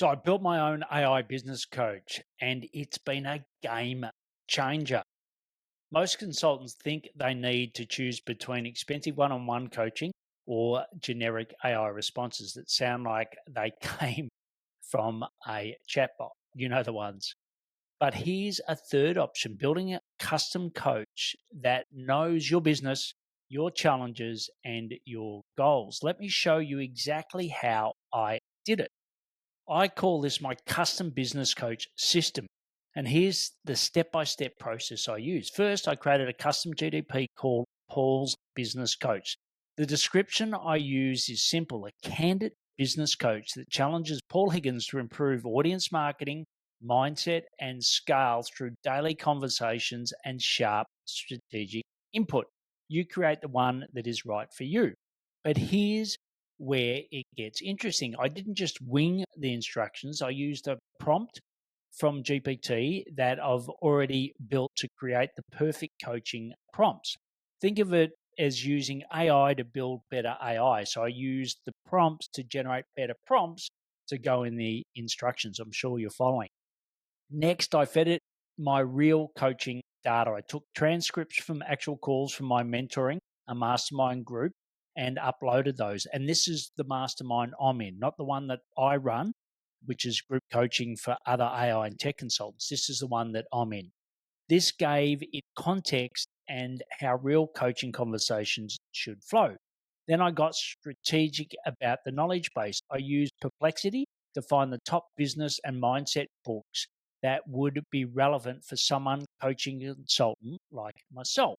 So I built my own AI business coach and it's been a game changer. Most consultants think they need to choose between expensive one on one coaching or generic AI responses that sound like they came from a chatbot. You know the ones. But here's a third option, building a custom coach that knows your business, your challenges, and your goals. Let me show you exactly how I did it. I call this my custom business coach system. And here's the step by step process I use. First, I created a custom GDP called Paul's Business Coach. The description I use is simple, a candid business coach that challenges Paul Higgins to improve audience marketing, mindset, and scale through daily conversations and sharp strategic input. You create the one that is right for you. But here's where it gets interesting. I didn't just wing the instructions, I used a prompt from GPT that I've already built to create the perfect coaching prompts. Think of it as using AI to build better AI. So I used the prompts to generate better prompts to go in the instructions. I'm sure you're following. Next, I fed it my real coaching data. I took transcripts from actual calls from my mentoring, a mastermind group, and uploaded those. And this is the mastermind I'm in, not the one that I run, which is group coaching for other AI and tech consultants. This is the one that I'm in. This gave it context and how real coaching conversations should flow. Then I got strategic about the knowledge base. I used Perplexity to find the top business and mindset books that would be relevant for someone coaching consultant like myself.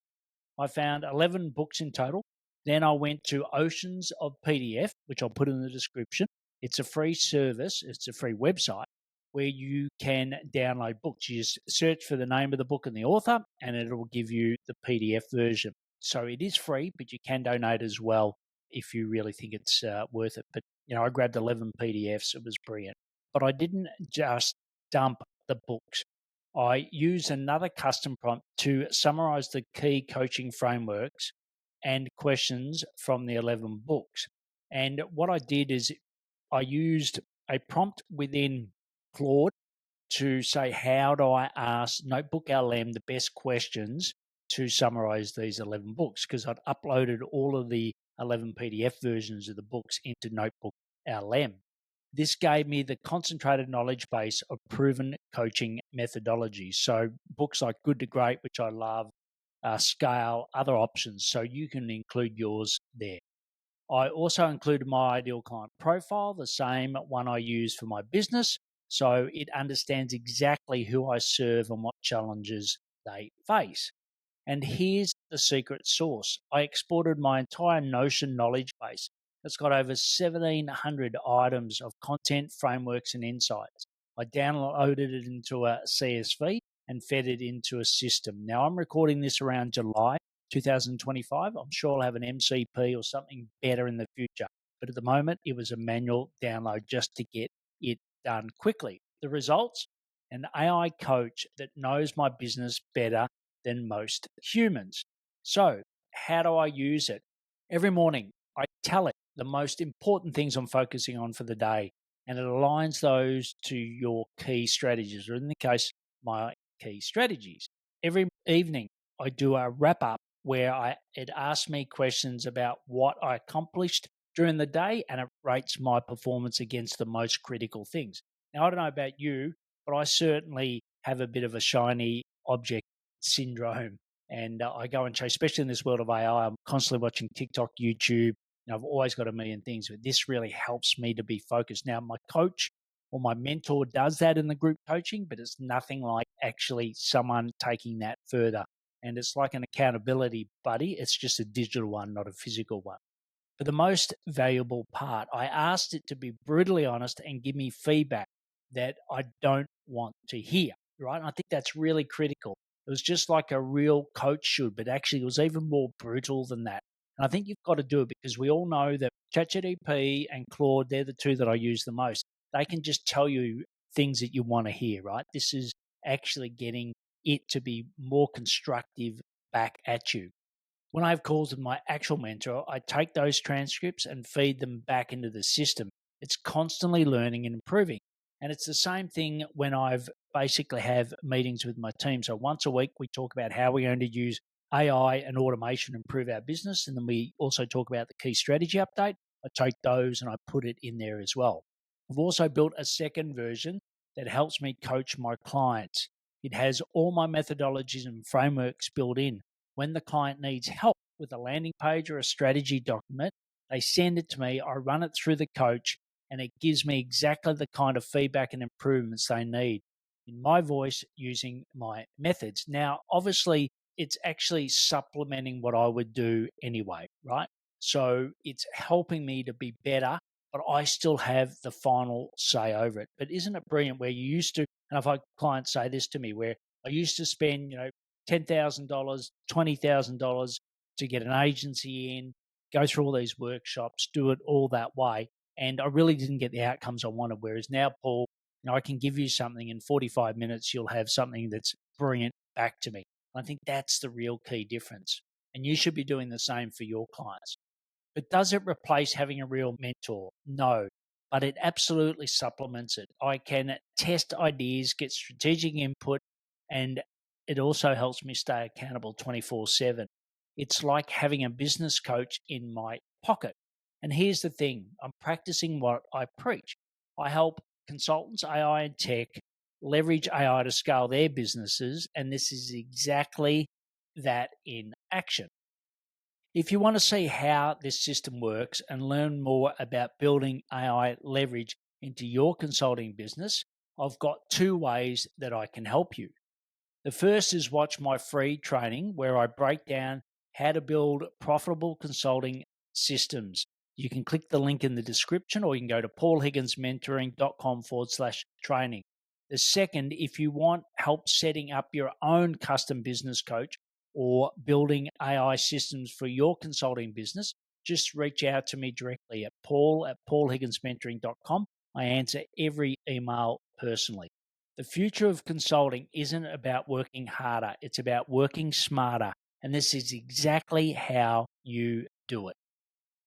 I found 11 books in total. Then I went to Oceans of PDF, which I'll put in the description. It's a free service, it's a free website where you can download books. You just search for the name of the book and the author, and it will give you the PDF version. So it is free, but you can donate as well if you really think it's worth it. But, I grabbed 11 PDFs. It was brilliant. But I didn't just dump the books. I used another custom prompt to summarize the key coaching frameworks and questions from the 11 books. And what I did is I used a prompt within Claude to say, how do I ask Notebook LM the best questions to summarize these 11 books? Because I'd uploaded all of the 11 PDF versions of the books into Notebook LM. This gave me the concentrated knowledge base of proven coaching methodologies. So books like Good to Great, which I love, Scale, other options. So you can include yours there. I also included my ideal client profile, the same one I use for my business. So it understands exactly who I serve and what challenges they face. And here's the secret sauce. I exported my entire Notion knowledge base. It's got over 1,700 items of content, frameworks, and insights. I downloaded it into a CSV and fed it into a system. Now, I'm recording this around July 2025. I'm sure I'll have an MCP or something better in the future. But at the moment, it was a manual download just to get it done quickly. The results? An AI coach that knows my business better than most humans. So, how do I use it? Every morning, I tell it the most important things I'm focusing on for the day, and it aligns those to your key strategies, or in the case, my key strategies. Every evening, I do a wrap up where it asks me questions about what I accomplished during the day, and it rates my performance against the most critical things. Now, I don't know about you, but I certainly have a bit of a shiny object syndrome. And I go and chase, especially in this world of AI, I'm constantly watching TikTok, YouTube. I've always got a million things, but this really helps me to be focused. Now, my coach or my mentor does that in the group coaching, but it's nothing like actually someone taking that further. And it's like an accountability buddy. It's just a digital one, not a physical one. For the most valuable part, I asked it to be brutally honest and give me feedback that I don't want to hear, right? And I think that's really critical. It was just like a real coach should, but actually it was even more brutal than that. And I think you've got to do it because we all know that ChatGPT and Claude, they're the two that I use the most. They can just tell you things that you want to hear, right? This is actually getting it to be more constructive back at you. When I have calls with my actual mentor, I take those transcripts and feed them back into the system. It's constantly learning and improving. And it's the same thing when I've basically have meetings with my team. So once a week, we talk about how we're going to use AI and automation to improve our business. And then we also talk about the key strategy update. I take those and I put it in there as well. I've also built a second version that helps me coach my clients. It has all my methodologies and frameworks built in. When the client needs help with a landing page or a strategy document, they send it to me, I run it through the coach, and it gives me exactly the kind of feedback and improvements they need in my voice using my methods. Now, obviously, it's actually supplementing what I would do anyway, right? So it's helping me to be better, but I still have the final say over it. But isn't it brilliant where you used to, and I've had clients say this to me, where I used to spend, $10,000, $20,000 to get an agency in, go through all these workshops, do it all that way. And I really didn't get the outcomes I wanted. Whereas now, Paul, I can give you something in 45 minutes, you'll have something that's brilliant back to me. I think that's the real key difference. And you should be doing the same for your clients. But does it replace having a real mentor? No, but it absolutely supplements it. I can test ideas, get strategic input, and it also helps me stay accountable 24/7. It's like having a business coach in my pocket. And here's the thing, I'm practicing what I preach. I help consultants, AI and tech, leverage AI to scale their businesses. And this is exactly that in action. If you want to see how this system works and learn more about building AI leverage into your consulting business, I've got two ways that I can help you. The first is watch my free training where I break down how to build profitable consulting systems. You can click the link in the description or you can go to paulhigginsmentoring.com/training. The second, if you want help setting up your own custom business coach or building AI systems for your consulting business, just reach out to me directly at paulhigginsmentoring.com. I answer every email personally. The future of consulting isn't about working harder, it's about working smarter. And this is exactly how you do it.